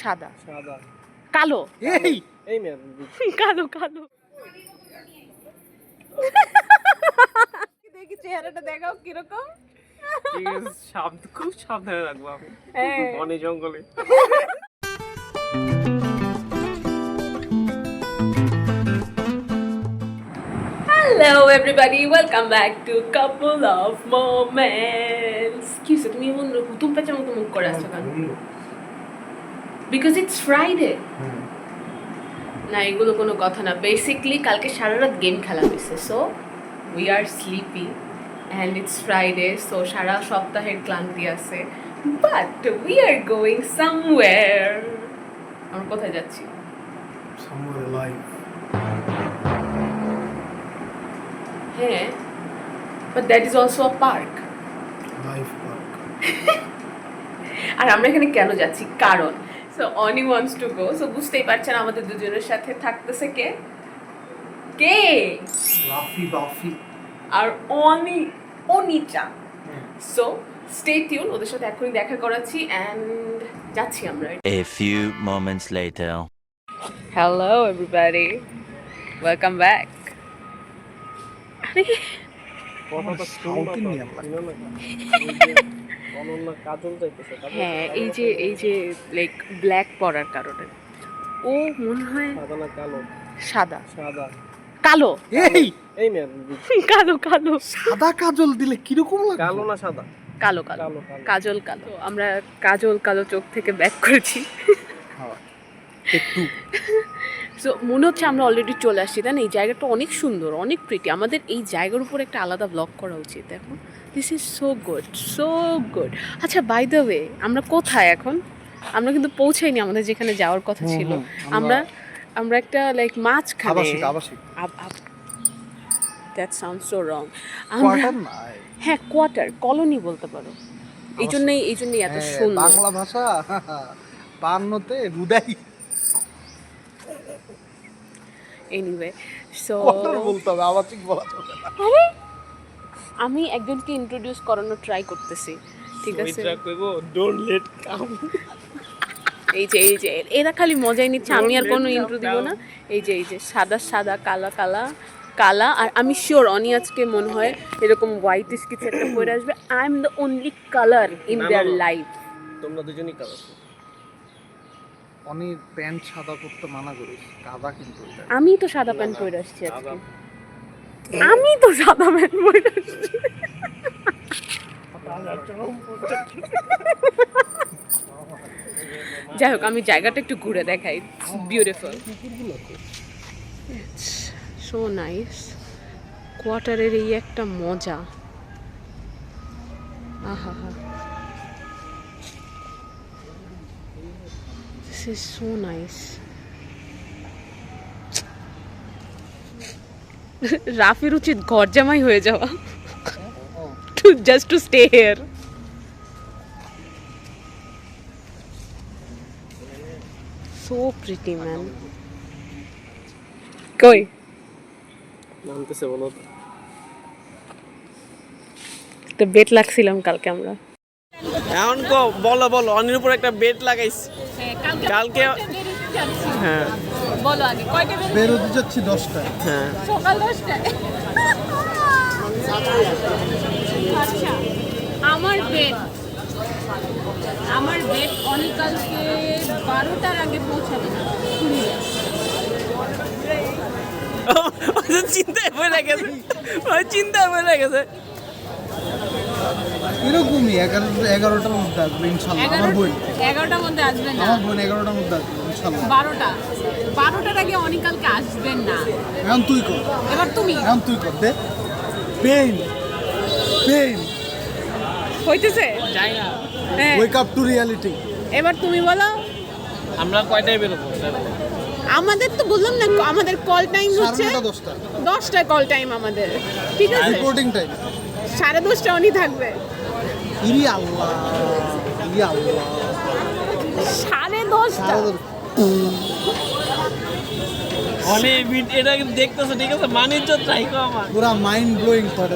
সাদা সাদা কালো এই এই মেয়ে কালো কালো দেখি চেহারাটা দেখাও কিরকম ঠিক আছে খুব সাবধানে রাখবো আমি হ্যাঁ। বনে জঙ্গলে Hello everybody, welcome back to Couple of Moments. কি হইছে তুমি এমন হুতুম পেঁচার মতো মুখ করে আছো কেন? Because it's Friday. না এগুলো কোনো কথা না, বেসিক্যালি কালকে সারা রাত গেম খেলা হয়েছে, so we are sleepy and it's Friday, so সারা সপ্তাহের ক্লান্তি আছে, but we are going somewhere. আমরা কোথায় যাচ্ছি? Somewhere alive. হ্যাঁ, but that is also a park. Life park. আর আমরা এখানে কেন যাচ্ছি? কারণ so Oni wants to go, so বুঝতেই পারছেন আমাদের দুজনের সাথে থাকতেছে কে কে Rafi Bafi. আর অনিচা। সো স্টে টিউন, ওদের সাথে এখনই দেখা করাচ্ছি অ্যান্ড যাচ্ছি আমরা। A few moments later. Hello everybody, welcome back. কথাটা Shouting শুনো নিয়ে না আমরা। শুনো না অনন্য কাজল যাইতেছে হ্যাঁ, এই যে লাইক ব্ল্যাক পরার কারণে ও মনে হয় সাদা না কালো সাদা সাদা কালো এই এই মেয়ে কালো কালো সাদা কাজল দিলে কিরকম লাগে? কালো না সাদা কালো কালো কালো কালো কাজল কালো। আমরা কাজল কালো চোখ থেকে ব্যাক করেছি। একটু সো মনে হচ্ছে আমরা অলরেডি চলে আসছি, তাই না? এই জায়গাটা অনেক সুন্দর, অনেক প্রিটি। আমাদের এই জায়গার উপর একটা আলাদা ব্লগ করা উচিত। দেখো, this is so good, so good. আচ্ছা, বাই দ্য ওয়ে, আমরা কোথায় এখন? আমরা কিন্তু পৌঁছাইনি আমাদের যেখানে যাওয়ার কথা ছিল। আমরা একটা লাইক মাঝখানে, আবাসিক আবাসিক that sound so wrong. Quarter নাই। হ্যাঁ, কোয়ার্টার, কলোনি বলতে পারো। এই জন্যই এত সুন্দর বাংলা ভাষা বান্নতে হুদাই এনিওয়ে। সো কোয়ার্টার বলতে হবে, আবাসিক বলা যাবে না। আরে আমি একজনকে ইন্ট্রোডিউস করানোর ট্রাই করতেছি, ঠিক আছে? ওইটা কইবো ডোন্ট লেট কাম এই যে এরা খালি মজাই নিচ্ছে, আমি আর কোনো ইন্ট্রো দিব না। এই যে সাদা সাদা কালা কালা কালা, আর আমি শিওর অনি আজকে মনে হয় এরকম হোয়াইটিশ কিছু একটা পরে আসবে। I am the only colour in their life. তোমরা দুজনেই কালো অনেক প্যান্ট সাদা করতে মানা করিস, কাদা কিন্তু এটা। আমি তো সাদা প্যান্ট পরে আসছি আজকে, আমি তো সাদা প্যান্ট পরে আসছি। যাই হোক, আমি জায়গাটা একটু ঘুরে দেখাই। Beautiful, so nice. কোয়ার্টারের এই একটা মজা, আহা হা, দিস ইজ সো নাইস। রাফির উচিত ঘর জামাই হয়ে যাওয়া, just to stay here. So pretty man. কই নামতেছে বলো তো একটা বেট লাগছিলাম কালকে আমরা। এখন বলো অনির উপর একটা বেট লাগাইছি কালকে। হ্যাঁ বলো আগে কয়টা বেট? বেরোতে যাচ্ছি 10টায়। হ্যাঁ সকাল 10টায়। আচ্ছা, আমার বেট অনিকালকে 12টার আগে পৌঁছাবে না। চিন্তায় পড়ে গেছে, এরকমই 11টার মধ্যে আসবে ইনশাল্লাহ। আমার বোন 11টার মধ্যে আসবেন না, 11টার মধ্যে আসবে ইনশাল্লাহ। 12টার আগে অনিকালকে আসবেন না। এখন তুই কর, এবার তুমি দে। পেইন হইতেছে, যাই না। হ্যাঁ, ওয়েক আপ টু রিয়ালিটি। এবার তুমি বলো। আমরা কয়টায় বেরোবো? আমাদের তো বললাম না, আমাদের কল টাইম হচ্ছে 10টা 10টায় কল টাইম আমাদের, ঠিক আছে? রিপোর্টিং টাইম 10:30 অনি থাকবে। ইরি আল্লাহ 10:30 অনেক এটা কিন্তু দেখতেছো, ঠিক আছে? মানিজ্য ট্রাই কর আমার পুরা মাইন্ড ব্লোয়িং থট।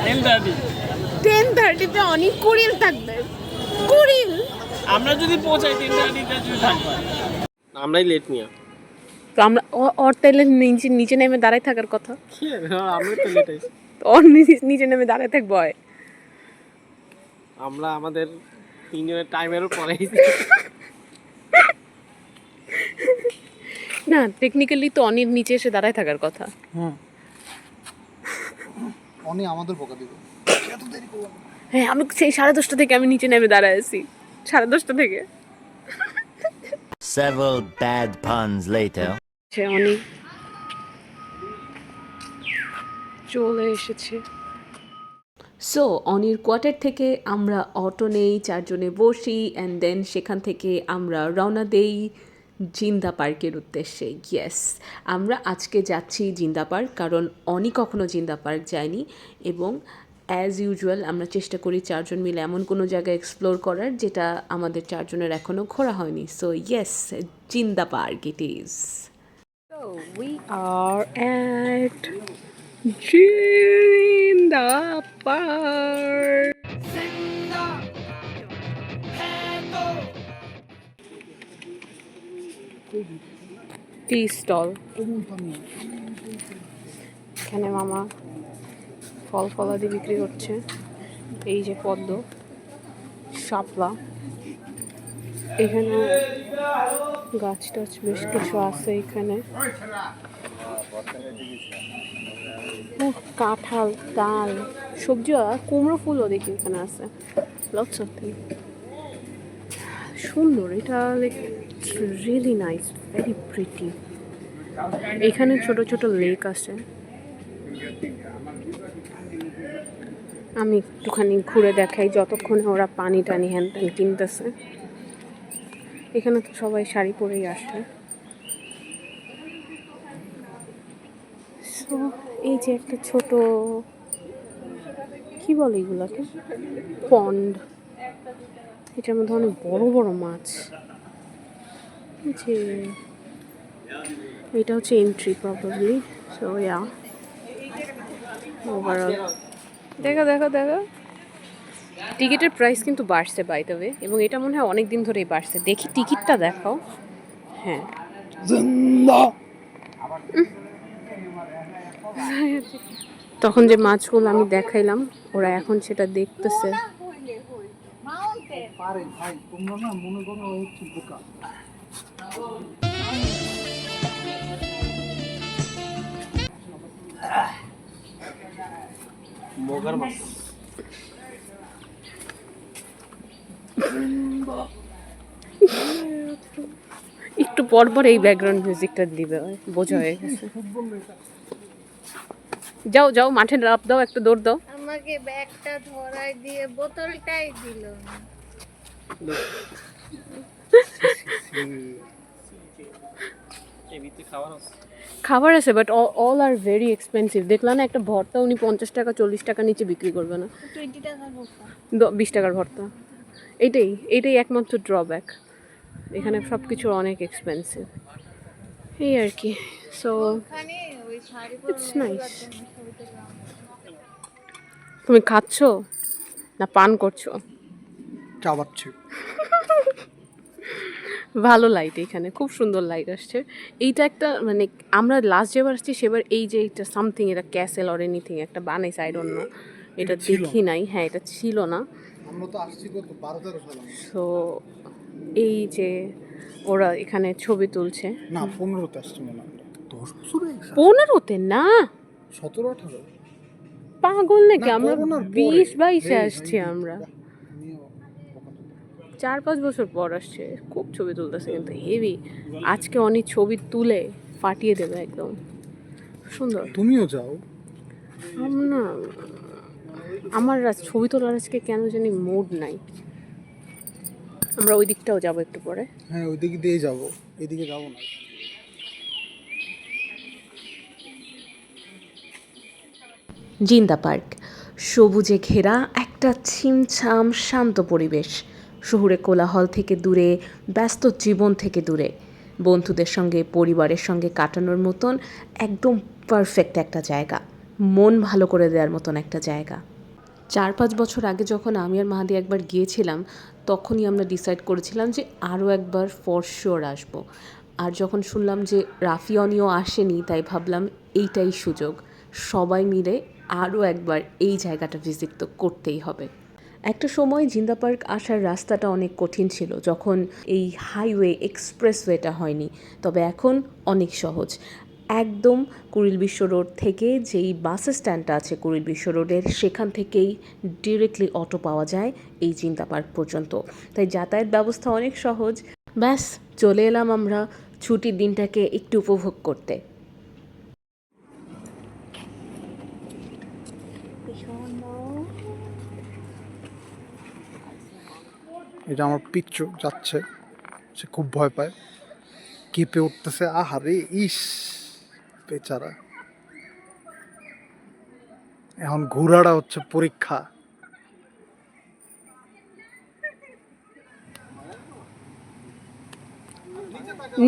10:30 10:30 তে অনেক কুড়িল থাকবে, কুড়িল আমরা যদি পৌঁছাই 3টা আড়িটা যদি থাকবো আমরাই লেট নিয়া তো আমরা ওর তাইলে নিচে নেমে দাঁড়াই থাকার কথা। কি আমরা তো লেট আইছি। ওর নিচে নেমে দাঁড়ায় থাকবো হয়। আমরা আমাদের 3 জনের টাইমেরও পরে না টেকনিক্যালি তো অনির নিচে এসে দাঁড়ায় থাকার কথা। অনি আমাদের বকা দিবে। এত দেরি করলাম। হ্যাঁ আমি সেই 10:30 থেকে আমি নিচে নেমে দাঁড়ায় আছি 10:30 থেকে। Several bad puns later. সে অনি চলে এসেছে। সো অনির কোয়ার্টার থেকে আমরা অটো নেই, 4 জনে বসি অ্যান্ড দেন সেখান থেকে আমরা রওনা দেই জিন্দা পার্কের উদ্দেশ্যে। ইয়েস, আমরা আজকে যাচ্ছি জিন্দা পার্ক, কারণ অনি কখনো জিন্দা পার্ক যায়নি এবং অ্যাজ ইউজুয়াল আমরা চেষ্টা করি 4 জন মিলে এমন কোনো জায়গা এক্সপ্লোর করার যেটা আমাদের 4 জনের এখনও ঘোরা হয়নি। সো ইয়েস, জিন্দা park it is. So we are at Jinda Park. Tea stall. এখানে মামা ফল ফলাদি বিক্রি করছে। এই যে পদ্ম, শাপলা, এখানে গাছ টাছ বেশ কিছু আছে। এখানে কাঁঠাল, তাল, সবজি, কুমড়ো ফুলও দেখি এখানে আছে। Lots of thing. সুন্দর, এটা like really nice, very pretty. এখানে ছোট ছোট লেক আছে। আমি একটুখানি ঘুরে দেখাই যতক্ষণে ওরা পানি টানি হ্যান ত্যান কিনতেছে। এখানে তো সবাই শাড়ি পরেই আসে। সো এই যে একটা ছোট, কি বলে এগুলাকে, পন্ড, এটার মধ্যে অনেক বড় বড় মাছ। যে এটা হচ্ছে entry probably. So yeah, overall দেখা দেখা দেখা টিকিটের প্রাইস কিন্তু বাড়ছে বাই দ্য ওয়ে, এবং এটা মনে হয় অনেক দিন ধরেই বাড়ছে। দেখি টিকিটটা দেখাও। হ্যাঁ, তখন যে মাছগুলো আমি দেখাইলাম ওরা এখন সেটা দেখতেছে। তোমরা না মনে করো হচ্ছে বোকা। মগার মাছ একটু পর পর এই ব্যাকগ্রাউন্ড মিউজিকটা দিবে, বোঝা হয়ে গেছে। যাও যাও, মাঠে লাফ দাও, একটা দৌড় দাও। আমাকে ব্যাগটা ধরাই দিয়ে বোতলটাই দিল না। খাবার আছে but all are very expensive. দেখলাম না একটা ভর্তা উনি 50 টাকা 40 টাকা নিচে বিক্রি করবে না, 20 টাকার ভর্তা, 20 টাকার ভর্তা। এইটাই একমাত্র ড্রব্যাক, এখানে সব কিছু অনেক এক্সপেন্সিভ, এই আর কি। সো ওখানে ওই শাড়ি ইটস নাইস। তুমি খাচ্ছো না পান করছো? চাবাচ্ছে। ভালো লাইট, এখানে খুব সুন্দর লাইট আসছে। এইটা একটা মানে আমরা লাস্ট যেবার আসছি সেবার এই যে এটা সামথিং, এটা ক্যাসেল অর এনিথিং একটা বানাইছে, আই ডোন্ট নো, এটা দেখি নাই। হ্যাঁ, এটা ছিল না। আমরা তো আসছি কত 12-13 সালে। সো এই যে ওরা এখানে ছবি তুলছে। না 15তে আসছি মনে হয়। 10 বছর হয়ে গেছে। 15তে না, 17-18 পাগল নাকি? আমরা করোনার পরে। 20-22-এ আসছি আমরা, 4-5 বছর পর আসছে। খুব ছবি তুলতেছে কিন্তু হেভি। আজকে অনেক ছবি তুলে ফাটিয়ে দেবে একদম, সুন্দর। তুমিও যাও। না, আমার ছবি তোলার আজকে কেন জানি মুড নাই। আমরা ওই দিকটাও যাবো একটু পরে। হ্যাঁ, ওই দিক দিয়ে যাবো, এদিকে যাবো না। জিন্দা পার্ক, সবুজে ঘেরা একটা ছিমছাম শান্ত পরিবেশ, শহুরে কোলাহল থেকে দূরে, ব্যস্ত জীবন থেকে দূরে, বন্ধুদের সঙ্গে পরিবারের সঙ্গে কাটানোর মতন একদম পারফেক্ট একটা জায়গা, মন ভালো করে দেওয়ার মতন একটা জায়গা। 4-5 বছর আগে যখন আমি আর মাহাদি একবার গিয়েছিলাম তখনই আমরা ডিসাইড করেছিলাম যে আরও একবার ফর শিওর আসবো। আর যখন শুনলাম যে রাফিয়নিও আসেনি, তাই ভাবলাম এইটাই সুযোগ, সবাই মিলে আরও একবার এই জায়গাটা ভিজিট তো করতেই হবে। একটা সময় জিন্দা পার্ক আসার রাস্তাটা অনেক কঠিন ছিল, যখন এই হাইওয়ে এক্সপ্রেসওয়েটা হয়নি, তবে এখন অনেক সহজ। একদম কুড়িল বিশ্ব রোড থেকে যেই বাস স্ট্যান্ডটা আছে কুড়িল বিশ্ব রোডের, সেখান থেকেই ডিরেক্টলি অটো পাওয়া যায় এই জিন্দা পার্ক পর্যন্ত, তাই যাতায়াত ব্যবস্থা অনেক সহজ। ব্যাস চলে এলাম আমরা ছুটির দিনটাকে একটু উপভোগ করতে। এটা আমার পিচ্চু যাচ্ছে, সে খুব ভয় পায়, কেঁপে উঠতেছে, আহারে ইস বেচারা। এখন ঘোরাটা হচ্ছে পরীক্ষা।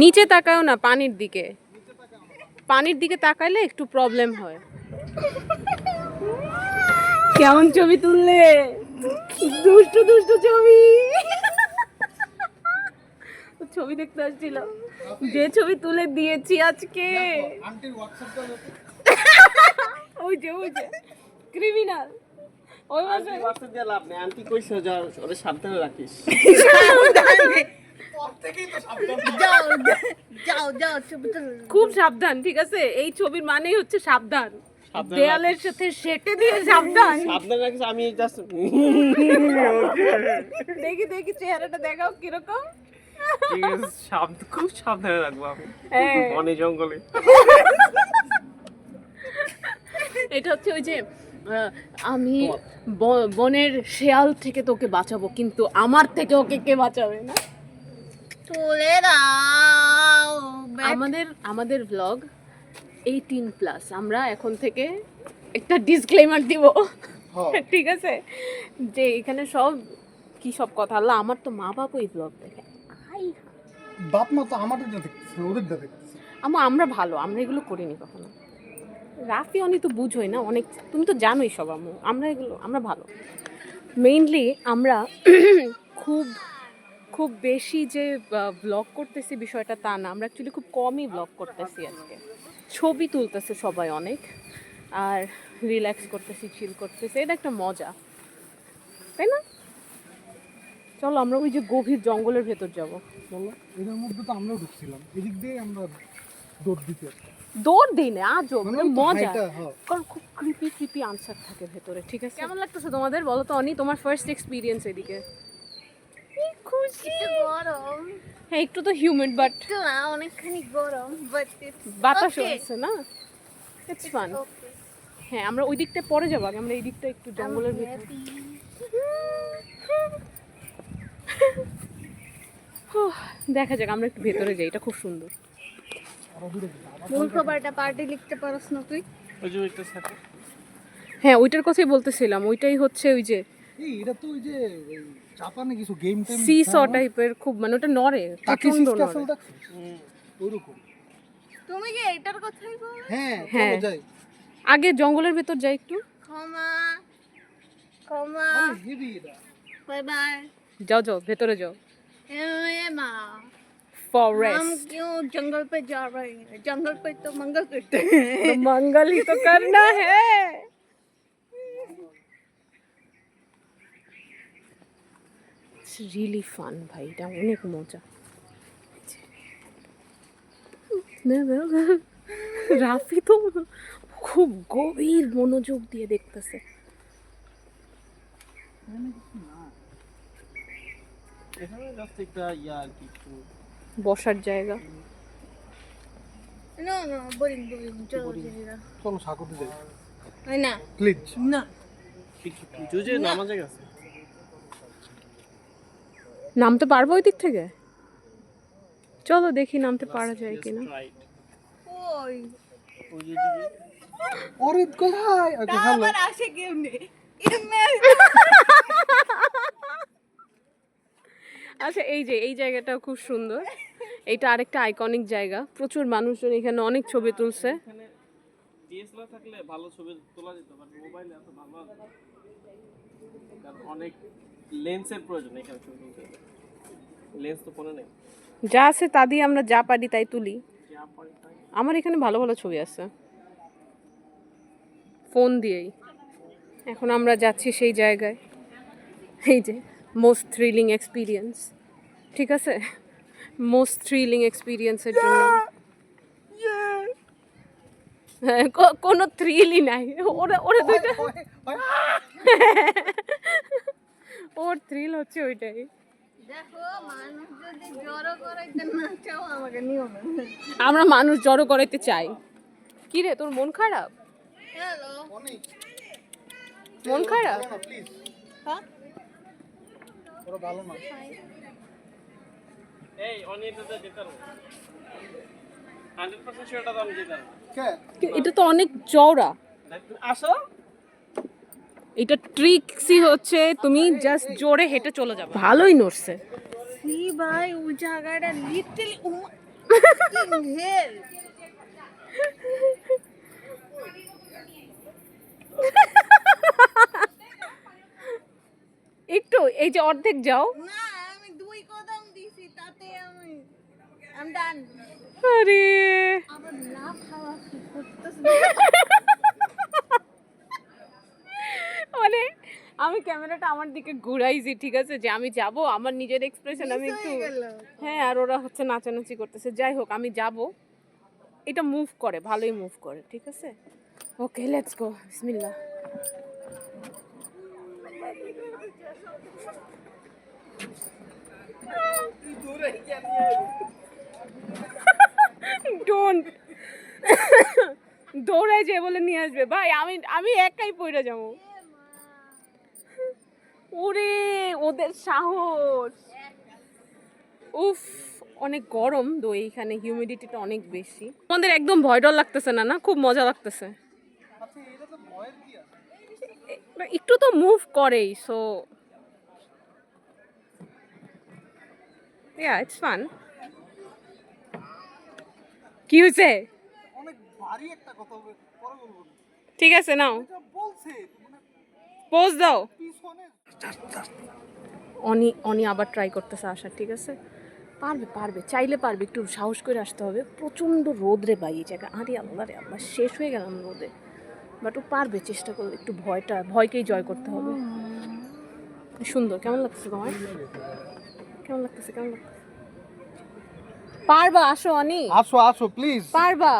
নিচে তাকাও না, পানির দিকে, পানির দিকে তাকাইলে একটু প্রবলেম হয়। কেমন ছবি তুললে, দুষ্টু দুষ্টু ছবি। ছবি দেখতে আসছিল, যে ছবি তুলে দিয়েছি আজকে, ওই যে ক্রিমিনাল। ওই মাসে বাসে দিয়ে লাভ নেই, আন্টি কইছে যা ওদের সাবধানে রাখিস। খুব সাবধান, ঠিক আছে? এই ছবির মানেই হচ্ছে সাবধান, দেয়ালের সাথে সেটে দিয়ে সাবধান। সাবধানে রাখিস। আমি জাস্ট দেখি দেখি চেহারাটা দেখাও কিরকম। ঠিক আছে, খুব সাবধানে রাখবো আমি হ্যাঁ। বনে জঙ্গলে। এটা হচ্ছে ওই যে আমি বনের শেয়াল থেকে তোকে বাঁচাবো, কিন্তু আমার থেকে ওকে কে বাঁচাবে না? তুলে দাও আমাদের ব্লগ 18+। আমরা এখন থেকে একটা ডিসক্লেমার দিব, ঠিক আছে? যে এখানে সব কি সব কথা, আল্লাহ আমার তো মা বাবা এই ব্লগ দেখে। বাপ মা তো আমাদেরটা দেখতেছে, ওদেরটা দেখতেছে। আমরা ভালো, আমরা এগুলো করিনি কখনো। রাফি অনি তো বুঝোই না অনেক, তুমি তো জানোই সব। আমরা ভালো। মেইনলি আমরা খুব খুব বেশি যে ব্লগ করতেছি বিষয়টা তা না, আমরা অ্যাকচুয়ালি খুব কমই ব্লগ করতেছি আজকে। ছবি তুলতেছে সবাই অনেক, আর রিল্যাক্স করতেছি, চিল করতেছি, এটা একটা মজা, তাই না? চলো আমরা ওই যে গভীর জঙ্গলের ভেতর যাব। বলো, এদের মধ্যে তো আমরাও ঢুকছিলাম, এদিক দিয়ে আমরা দৌড় দিতে। দৌড় দিই না, আজও মানে ওই তো মজা, হাইটা, হ্যাঁ। কারণ খুব ক্রিপি আনসার থাকে ভেতরে, ঠিক আছে? কেমন লাগতেছে তোমাদের বলো তো অনি, তোমার ফার্স্ট এক্সপিরিয়েন্স এদিকে? খুশি, গরম, হ্যাঁ একটু তো হিউমিড, বাট একটু না অনেকখানি গরম, বাট বাতাসও আছে না, ইটস ফান। হ্যাঁ আমরা ওই দিকটা পরে যাবো, আগে আমরা এই দিকটা একটু জঙ্গলের ভিতরে। দেখা যাক, আমরা একটু ভেতরে যাই, এটা খুব সুন্দর। মূল খবরটা পার্টি লিখতে পারছ না তুই? ওই যে ওইটার সাথে হ্যাঁ ওইটার কথাই বলতেছিলাম, ওইটাই হচ্ছে ওই যে এই এটা তো ওই যে জাপানে কিছু গেম টাইম সি-স টাইপের, খুব মানে ওটা নড়ে, তাকে সুন্দর ক্যাসেল নড়ে। দেখছো ওইরকম। তুমি কি এটার কথাই বল? হ্যাঁ হ্যাঁ। চলো যাই। আগে জঙ্গলের ভেতর যাই একটু। ক্ষমা ক্ষমা, আরে হেভি এটা। Bye bye. যাও ভেতরে যাও। ए माँ, हम फॉरेस्ट क्यों जंगल पे जा रहे हैं? जंगल पे तो मंगल करते हैं। तो मंगल ही तो करना है। It's really fun ভাই, এটা অনেক মজা। রাফি তো খুব গভীর মনোযোগ দিয়ে দেখতেছে। এখানে জাস্ট একটা আর কি একটু বসার জায়গা। नो नो बोरिंग बोरिंग, चलो जल्दी। চলো সাগরে যাই है ना প্লিজ। ना কিছু যে নামা জায়গা আছে। নামতে পারবো ওই দিক থেকে? চলো দেখি নামতে পারা যায় কিনা। রাইট ओए ওই যে দিকে ওরে কোথায়? Okay hello. আবার আসে কেমনে? ইমেল আচ্ছা এই জায়গাটাও খুব সুন্দর, এটা আরেকটা আইকনিক জায়গা, প্রচুর মানুষজন এখানে অনেক ছবি তুলছে। এখানে ডিএসএলআর থাকলে ভালো ছবি তোলা যেত, বাট মোবাইলে এত ভালো আসবে না। কারণ অনেক লেন্সের প্রয়োজন এখানে ছবি তুলতে। লেন্স তো ফোনে নেই। যা আছে তা দিয়ে আমরা যা পারি তাই তুলি। যা পরে তাই। আমার এখানে ভালো ভালো ছবি আছে ফোন দিয়েই। এখন আমরা যাচ্ছি সেই জায়গায়, এই যে মোস্ট থ্রিলিং এক্সপিরিয়েন্স, ঠিক আছে? মোস্ট থ্রিলিং এক্সপিরিয়েন্সের জন্য হ্যাঁ, কোনো থ্রিলই নাই। ওরা ওরা দুইটা ওর থ্রিল হচ্ছে ওইটাই। দেখো মানুষ যদি জড়ো করাইতে না চাও আমাকে নিও না। আমরা মানুষ জড়ো করাইতে চাই। কি রে, তোর মন খারাপ? হ্যালো, মন খারাপ? প্লিজ, হ্যাঁ ওরা ভালো না। এই অনিয়ন্ত্রিত যেতে পারবো 100% শিওরটা তো আমি যেতে পারবো। কে এটা তো অনেক চওড়া। আসো এটা ট্রিক্সই হচ্ছে, তুমি জাস্ট জোরে হেঁটে চলে যাবে। ভালোই নড়ছে। সি ভাই ওই জায়গাটা লিটল হেল। একটু এই যে অর্ধেক যাও। না আমি 2 কদম দিছি তাতে আমি ডান। আরে আবার লাভ খাওয়া কি করতেছ? মানে আমি ক্যামেরাটা আমার দিকে ঘুরাইছি, ঠিক আছে, যে আমি যাব, আমার নিজের এক্সপ্রেশন আমি একটু, হ্যাঁ, আর ওরা হচ্ছে নাচানাচি করতেছে। যাই হোক, আমি যাব। এটা মুভ করে, ভালোই মুভ করে, ঠিক আছে। ওকে, লেটস গো, বিসমিল্লাহ। ডোন্ট দৌড়ায় যে বলে নিয়ে আসবে ভাই, আমি একাই পড়ে যাবো। ওরে ওদের সাহস! উফ, অনেক গরম তো এইখানে, হিউমিডিটিটা অনেক বেশি। আমাদের একদম ভয় ডর লাগতেছে না? না, খুব মজা লাগতেছে। আচ্ছা, এটা তো ভয়ের কি আছে? একটু তো মুভ করেই, সো ইয়া, ইটস ফান। কি হয়েছে? অনেক ভারী একটা কথা হবে, পরে বলবো না। ঠিক আছে, নাও এটা বলছে মানে পোজ দাও। পিছনে অনি আবার ট্রাই করতেছে আসার, ঠিক আছে? পারবে চাইলে পারবে, একটু সাহস করে আসতে হবে। প্রচণ্ড রোদ রে ভাই এই জায়গা, আরে আল্লাহ রে আল্লাহ, শেষ হয়ে গেলাম রোদে। বাট ও পারবে, চেষ্টা করবে, একটু ভয়কেই জয় করতে হবে। সুন্দর, কেমন লাগছে তোমার? কেমন লাগতেছে? পারবা, আসো অনি, আসো প্লিজ। পারবা।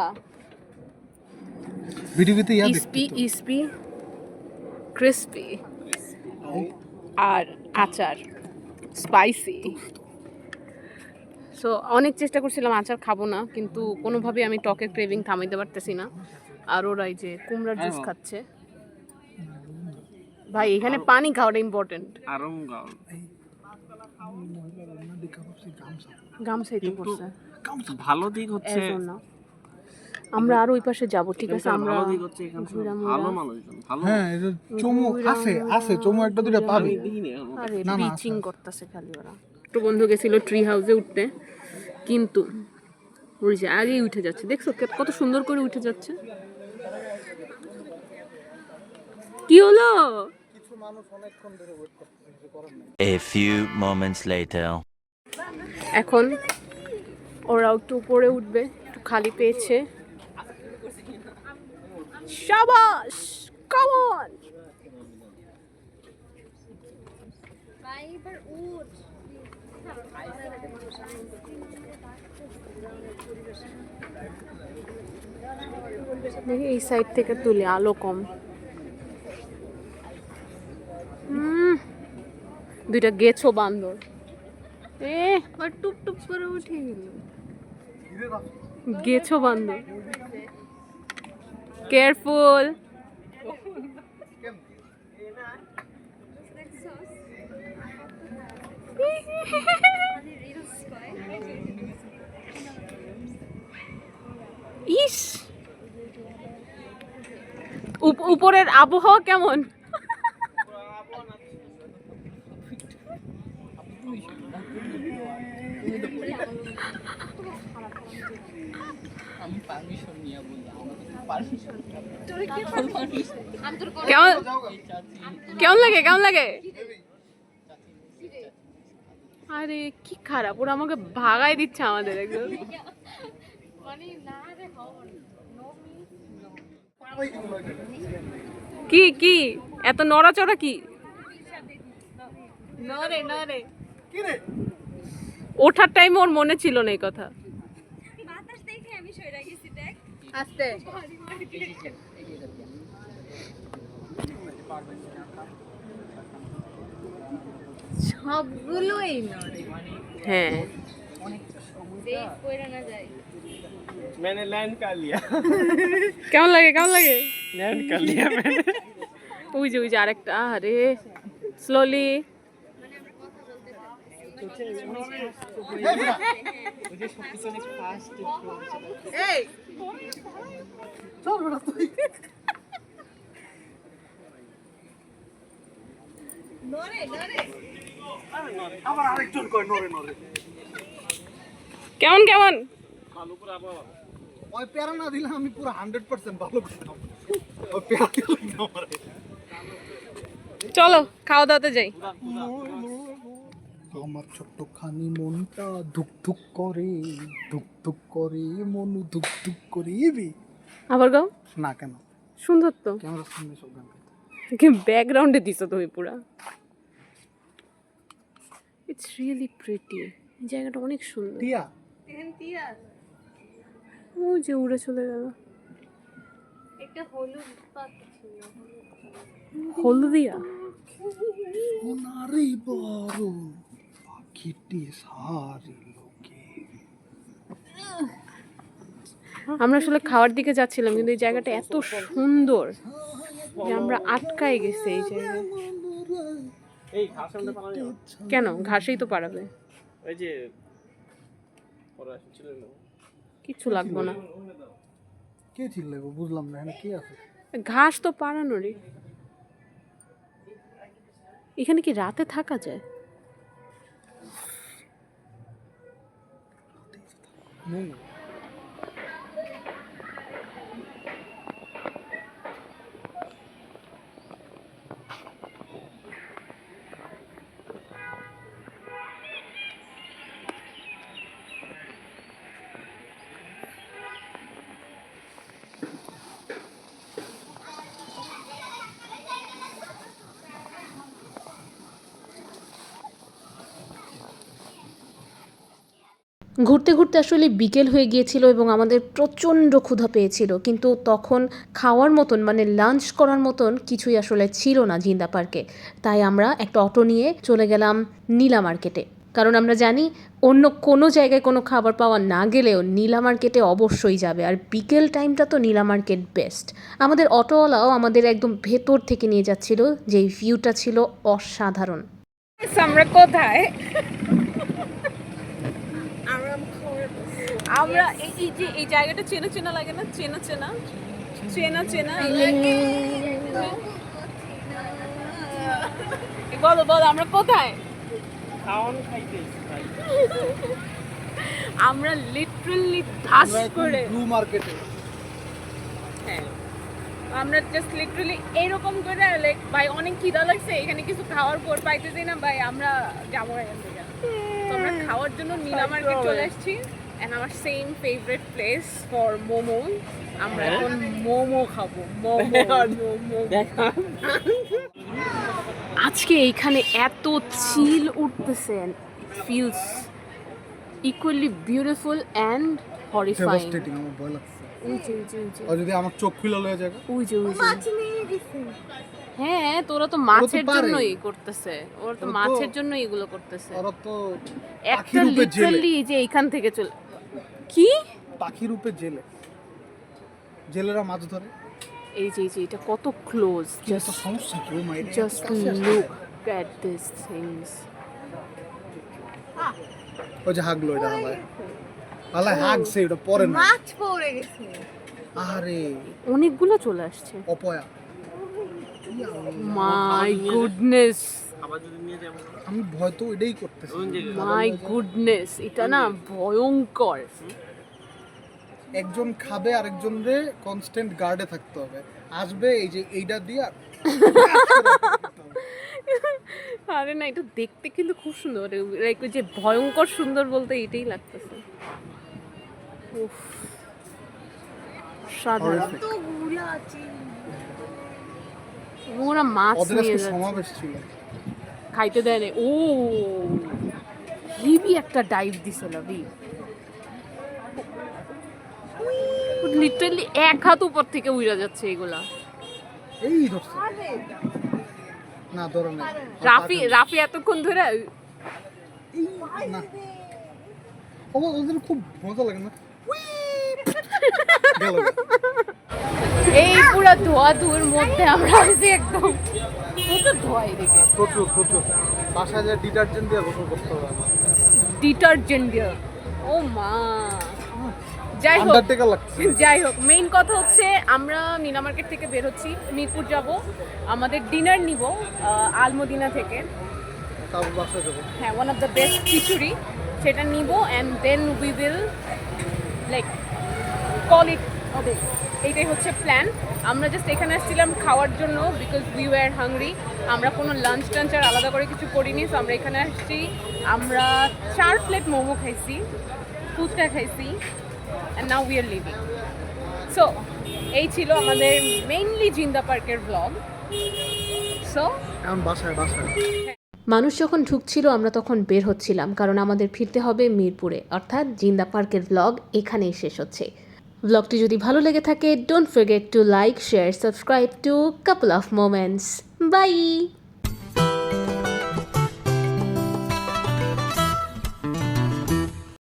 ভিডিওতে ইস্পি ক্রিস্পি আর আচার স্পাইসি। সো অনেক চেষ্টা করছিলাম আচার খাবো না, কিন্তু কোনোভাবে আমি টকের ক্রেভিং থামাইতে পারতেছি না। আর ওরাই যে কুমড়ার জুস খাচ্ছে। ভাই এখানে পানি খাওয়াটা ইম্পর্টেন্ট। আরম গাও গামছাই তো পড়ছে। ভালো দিক হচ্ছে আমরা আর ওই পাশে যাব, ঠিক আছে? আমরা ভালো দিক হচ্ছে এখানে ভালো মানুষজন, ভালো। হ্যাঁ, এটা চমু আছে চমু একটা দুটো পাবে। আরে বিচিং করতেছে খালি ওরা। একটু বন্ধু গেছিল ট্রি হাউসে উঠতে, কিন্তু ওই যে আগেই উঠে যাচ্ছে, দেখছো কত সুন্দর করে উঠে যাচ্ছে। কি হলো? কিছু মানুষ অনেকক্ষণ ধরে ওয়েট করতেছে, কিছু করার নেই। A few moments later. এখন ওরা একটু উপরে উঠবে, একটু খালি পেয়েছে। শাবাশ, কাম অন। ভাই এবার উঠ। দেখি এই সাইড থেকে তুলে, আলো কম। দুইটা গেছো বান্দর, আর টুপ টুপ করে উঠে গেল। গেছো বান্দর, কেয়ারফুল। ইস, উপরের আবহাওয়া কেমন? কেমন লাগে? আরে কি খারাপ, ওরা আমাকে ভাগাই দিচ্ছে আমাদের একদম। কি কি এত নড়াচড়া কি? নরে নরে ওঠার টাইমে ওর মনে ছিল না এই কথা। বাতাস দেখে আমি সইরা গেছি দেখ আস্তে সবগুলোই নরে হ্যাঁ দেখ কইরা না যায় मैंने लैंड कर लिया কেমন লাগে কেমন লাগে? लैंड कर लिया मैंने ওই যে আরেকটা, আরে স্লোলি। এই নরে নরে আবার আরেকজন কয় নরে নরে। কেমন কেমন? ওই প্যারা না দিলে আমি পুরো 100% ভালো করতাম। ওই প্যারা দিলে না আমারে। চলো খাওয়া দাওয়াতে যাই। আমার ছোট্টখানি মনটা ধুক ধুক করে, ধুক ধুক করে, মন ধুক ধুক করে ইবি। আবার গাও। না কেন? সুন্দর তো, ক্যামেরার সামনে সব গান গাইতে। ব্যাকগ্রাউন্ডে দিছো তুমি পুরা। ইটস রিয়েলি প্রিটি, জায়গাটা অনেক সুন্দর। টিয়া এখান তিয়া ওই যে উড়ে চলে গেল। একটা হলুদ পাতা ছিল হলদিয়া। সোনারি বড় পাখিটি সারি লোকে। আমরা আসলে খাওয়ার দিকে যাচ্ছিলাম, কিন্তু এই জায়গাটা এত সুন্দর যে আমরা আটকায় গেছি এই জায়গায়। এই ঘাস আমরা পালানো যাবে কেন? ঘাসেই তো পারাবে, ওই যে ওরা ছিল না কিচ্ছু লাগবো না। কে চিল্লাইবো বুঝলাম না, এখানে কে আছে? ঘাস তো পারানোরই। এখানে কি রাতে থাকা যায়? ঘুরতে ঘুরতে আসলে বিকেল হয়ে গিয়েছিল এবং আমাদের প্রচণ্ড ক্ষুধা পেয়েছিল, কিন্তু তখন খাওয়ার মতন মানে লাঞ্চ করার মতন কিছুই আসলে ছিল না জিন্দা পার্কে। তাই আমরা একটা অটো নিয়ে চলে গেলাম নীলা মার্কেটে, কারণ আমরা জানি অন্য কোনো জায়গায় কোনো খাবার পাওয়া না গেলেও নীলা মার্কেটে অবশ্যই যাবে, আর বিকেল টাইমটা তো নীলা মার্কেট বেস্ট। আমাদের অটোওয়ালাও আমাদের একদম ভেতর থেকে নিয়ে যাচ্ছিল, যেই ভিউটা ছিল অসাধারণ। আমরা কোথায়? আমরা এই যে এই জায়গাটা চেনা চেনা লাগে না? চেনা চেনা চেনা চেনা বলো বলো, আমরা কোথায়? খাওয়ান খাইতে ভাই আমরা লিটারালি ধাস করে, ব্লু মার্কেটে। হ্যাঁ আমরা জাস্ট লিটারালি এরকম করে লাইক ভাই অনেক খিদা লাগছে, এখানে কিছু খাওয়ার পর পাইতেছি না ভাই, আমরা যাবো এখান থেকে। তো আমরা খাওয়ার জন্য নীলা মার্কেট চলে আসছি, and our same favorite place for momo. আমরা এখন মোমো খাবো। মোমো আজকে এইখানে এত চিল উঠতেছে, feels equally beautiful and horrifying. Devastating, আমার ভয় লাগছে। আর যদি আমার চোখ খুলে লয়ে যায়? মাছ নিয়ে গেছে হ্যাঁ তোরা তো মাছের পারে। জন্যই করতেছে, ওরা তো মাছের জন্য এগুলো করতেছে। ওরা তো একটা পাখি রূপে জেলে। লিটারালি যে এইখান থেকে চলে কি পাখি রূপে জেলে, জেলেরা মাছ ধরে। এই যে এটা কত ক্লোজ, কিন্তু সমস্যা কি? Oh my just look at these things. ওই যে হাগলো, এটা হালায় হালায় হাগছে, এটা পরে না। মাছ পড়ে গেছে আরে অনেকগুলো চলে আসছে। অপয়া, মাই গুডনেস, আবার যদি নিয়ে যাবো আমি ভয় তো এটাই করতেছি। মাই গুডনেস, এটা না ভয়ঙ্কর। একজন খাবে আরেকজনরে কনস্ট্যান্ট গার্ডে থাকতে হবে, আসবে এই যে এইটা দিয়ে আরে না, এটা দেখতে কিন্তু খুব সুন্দর, লাইক ওই যে ভয়ঙ্কর সুন্দর বলতে এটাই লাগতেছে। উফ, সাধারণ। কতগুলো আছে। ওরা মাছ ওদের নিয়ে আজকে যাচ্ছে, সমাবেশ ছিল। খাইতে দেয় না। ও হেভি একটা ডাইভ দিছিল বি, লিটারালি 1 হাত উপর থেকে উড়া যাচ্ছে এগুলা। এই ধরছে না, ধরে না রাফি এতক্ষণ ধরে না, ওদের খুব মজা লাগে না। গেল এই পুরো ধোয়া ধুয়ের মধ্যে আমরা আছি একদম, প্রচুর ধোয়া এদিকে। প্রচুর প্রচুর। বাসায় যে ডিটারজেন্ট দিয়ে গোসল করতে হবে। ডিটারজেন্ট দিয়ে, ও মা। যাই হোক, আন্ডারটেকার লাগছে। যাই হোক, মেইন কথা হচ্ছে আমরা মিনা মার্কেট থেকে বের হচ্ছি, মিরপুর যাব, আমাদের ডিনার নিব আলমদিনা থেকে। তারপর বাসায় যাবো। হ্যাঁ, one of the best khichuri, সেটা নিব and then we will like call it okay. এইটাই হচ্ছে প্ল্যান। আমরা জাস্ট এখানে আসছিলাম খাওয়ার জন্য, বিকজ উই ওয়ার হাংরি। আমরা কোনো লাঞ্চ টাঞ্চ আর আলাদা করে কিছু করিনি, সো আমরা এখানে আসছি। আমরা 4 প্লেট মোমো খাইছি, ফুচকা খাইছি, and now we are living. So এই ছিল আমাদের মেইনলি জিন্দা পার্কের ব্লগ। সো এখন বাসায় বাসায় মানুষ যখন ঢুকছিল আমরা তখন বের হচ্ছিলাম, কারণ আমাদের ফিরতে হবে মিরপুরে, অর্থাৎ জিন্দা পার্কের ব্লগ এখানেই শেষ হচ্ছে। ব্লগটি যদি ভালো লেগে থাকে, don't forget to like, share, subscribe to couple of moments. By.